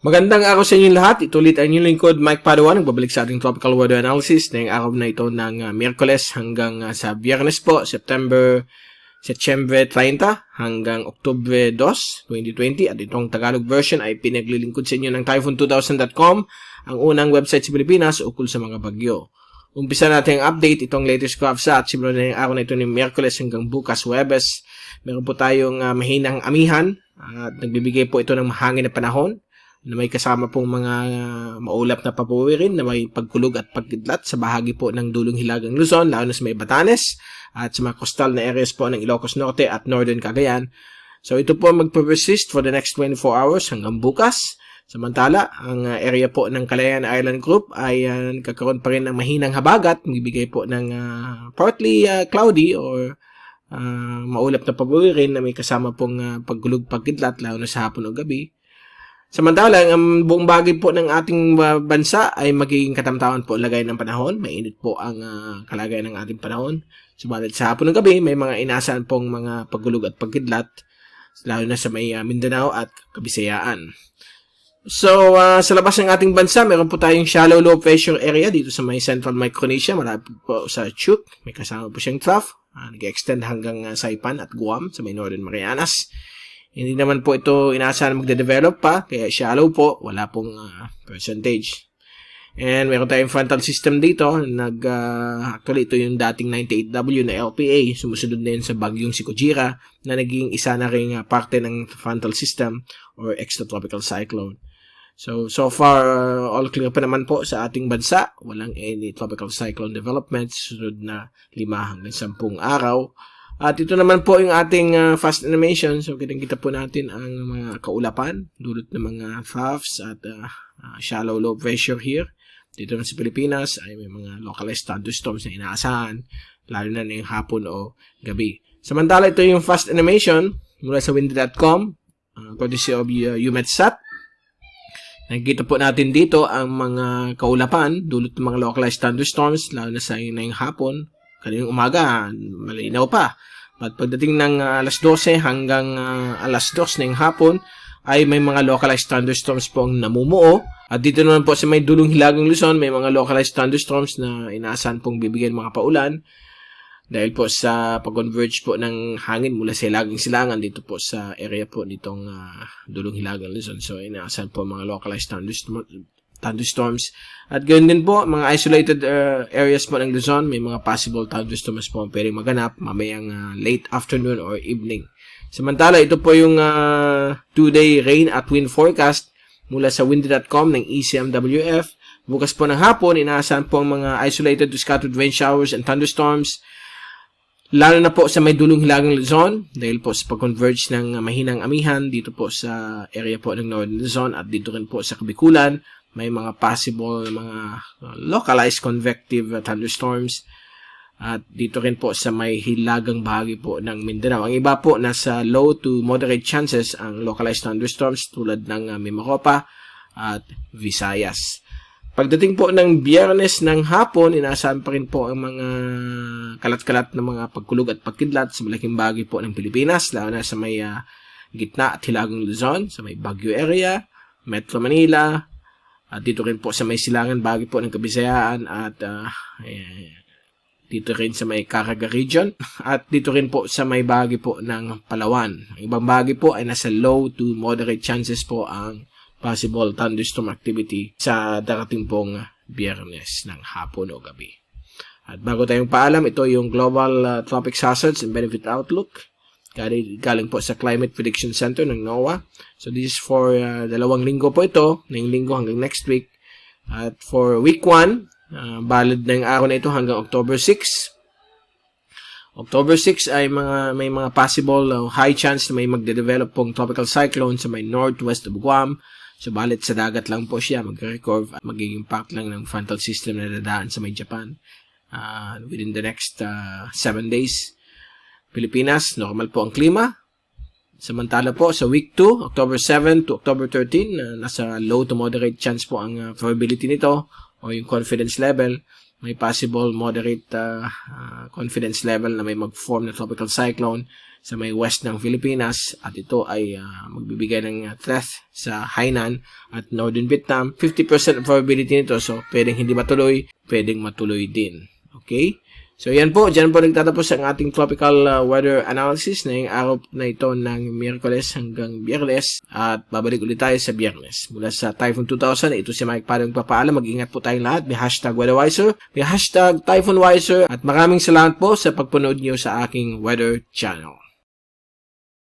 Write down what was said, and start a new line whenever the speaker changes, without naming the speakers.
Magandang araw sa inyong lahat. Ito ulit ang inyong lingkod, Mike Padawan, nagbabalik sa ating tropical weather analysis ngayong araw na ito ng Miyerkules hanggang sa Biyernes po, September 30 hanggang Oktubre 2, 2020. At itong Tagalog version ay pinaglilingkod sa inyo ng Typhoon2000.com, ang unang website sa Pilipinas ukol sa mga bagyo. Umpisa natin ang update, itong latest graph sa at simula na yung araw na ito ni Miyerkules hanggang bukas, Huwebes. Meron po tayong mahinang amihan at nagbibigay po ito ng mahangin na panahon na may kasama pong mga maulap na papuwirin na may pagkulog at pagkidlat sa bahagi po ng dulong hilagang Luzon, lalo na sa may Batanes at sa mga coastal na areas po ng Ilocos Norte at Northern Cagayan. So ito po magpe-persist for the next 24 hours hanggang bukas. Samantala, ang area po ng Calayan Island Group ay nagkakaroon pa rin ng mahinang habagat, magbibigay po ng partly cloudy or maulap na papuwirin na may kasama pong pagkulog pagkidlat, lalo na sa hapon o gabi. Samantalang, ang buong bagay po ng ating bansa ay magiging katamtaman po lagay ng panahon. Mainit po ang kalagayan ng ating panahon. Subalit sa hapon ng gabi, may mga inaasahan pong mga pagulog at pagkidlat, lalo na sa may Mindanao at Kabisayaan. So, sa labas ng ating bansa, meron po tayong shallow low pressure area dito sa may Central Micronesia, malapit po sa Chuuk. May kasama po siyang trough. Nag-extend hanggang Saipan at Guam sa may Northern Marianas. Hindi naman po ito inaasahan magde-develop pa, kaya shallow po, wala pong percentage. And meron tayong frontal system dito, actually ito yung dating 98W na LPA, sumusunod na yun sa bagyong si Kujira, na naging isa na rin parte ng frontal system or extratropical cyclone. So far, all clear pa naman po sa ating bansa, walang any tropical cyclone developments, sunod na 5 hanggang 10 araw. At ito naman po yung ating fast animation. So, kitang-kita po natin ang mga kaulapan, dulot ng mga troughs at shallow low pressure here. Dito naman sa Pilipinas ay may mga localized thunderstorms na inaasahan, lalo na yung hapon o gabi. Samantala, ito yung fast animation mula sa windy.com, courtesy of UMETSAT. Nakikita po natin dito ang mga kaulapan, dulot ng mga localized thunderstorms, lalo na sa yung hapon. Kaninang umaga, malinaw pa. At pagdating ng alas 12 hanggang alas 2 ng hapon, ay may mga localized thunderstorms po ang namumuo. At dito naman po sa may dulong hilagang Luzon, may mga localized thunderstorms na inaasahan pong bibigyan mga paulan. Dahil po sa pag-converge po ng hangin mula sa hilagang silangan dito po sa area po nitong dulong hilagang Luzon. So, inaasahan po mga localized thunderstorms. At ganoon din po, mga isolated areas po ng Luzon, may mga possible thunderstorms po ang pwedeng maganap mamayang late afternoon or evening. Samantala, ito po yung 2-day rain at wind forecast mula sa windy.com ng ECMWF. Bukas po ng hapon, inaasahan po ang mga isolated to scattered rain showers and thunderstorms, lalo na po sa may dulong hilagang Luzon, dahil po sa pag-converge ng mahinang amihan dito po sa area po ng Northern Luzon at dito rin po sa Kabikulan. May mga possible mga localized convective thunderstorms at dito rin po sa may hilagang bahagi po ng Mindanao. Ang iba po nasa low to moderate chances ang localized thunderstorms tulad ng Mimaropa at Visayas. Pagdating po ng Biyernes ng hapon, inaasahan pa rin po ang mga kalat-kalat na mga pagkulog at pagkidlat sa malaking bahagi po ng Pilipinas, lalo na sa may gitna at hilagang Luzon, sa may Baguio area, Metro Manila, at dito rin po sa may silangan bahagi po ng Kabisayaan at dito rin sa may Caraga region at dito rin po sa may bahagi po ng Palawan. Ang ibang bahagi po ay nasa low to moderate chances po ang possible thunderstorm activity sa darating pong Biyernes ng hapon o gabi. At bago tayong paalam, ito yung Global Tropics Hazards and Benefit Outlook. Galing po sa Climate Prediction Center ng NOAA. So this is for 2 linggo po ito, ngayong linggo hanggang next week. At for week 1, valid na yung araw na ito hanggang October 6. October 6 ay may mga possible high chance na may magde-develop pong tropical cyclone sa may northwest of Guam. So balit sa dagat lang po siya, mag-recurve at magiging impact lang ng frontal system na dadaan sa may Japan within the next 7 days. Pilipinas, normal po ang klima. Samantala po, sa week 2, October 7 to October 13, nasa low to moderate chance po ang probability nito o yung confidence level. may possible moderate confidence level na may mag-form na tropical cyclone sa may west ng Pilipinas at ito ay magbibigay ng threat sa Hainan at Northern Vietnam. 50% probability nito, so pwedeng hindi matuloy, pwedeng matuloy din. Okay? So yan po, dyan po nagtatapos ang ating tropical weather analysis na yung araw na ito ng Miyerkules hanggang Biyernes at babalik ulit tayo sa Biyernes. Mula sa Typhoon 2000, ito si Mike Padong papaalam. Mag-ingat po tayong lahat. May hashtag WeatherWiser, may hashtag TyphoonWiser at maraming salamat po sa pagpunood nyo sa aking weather channel.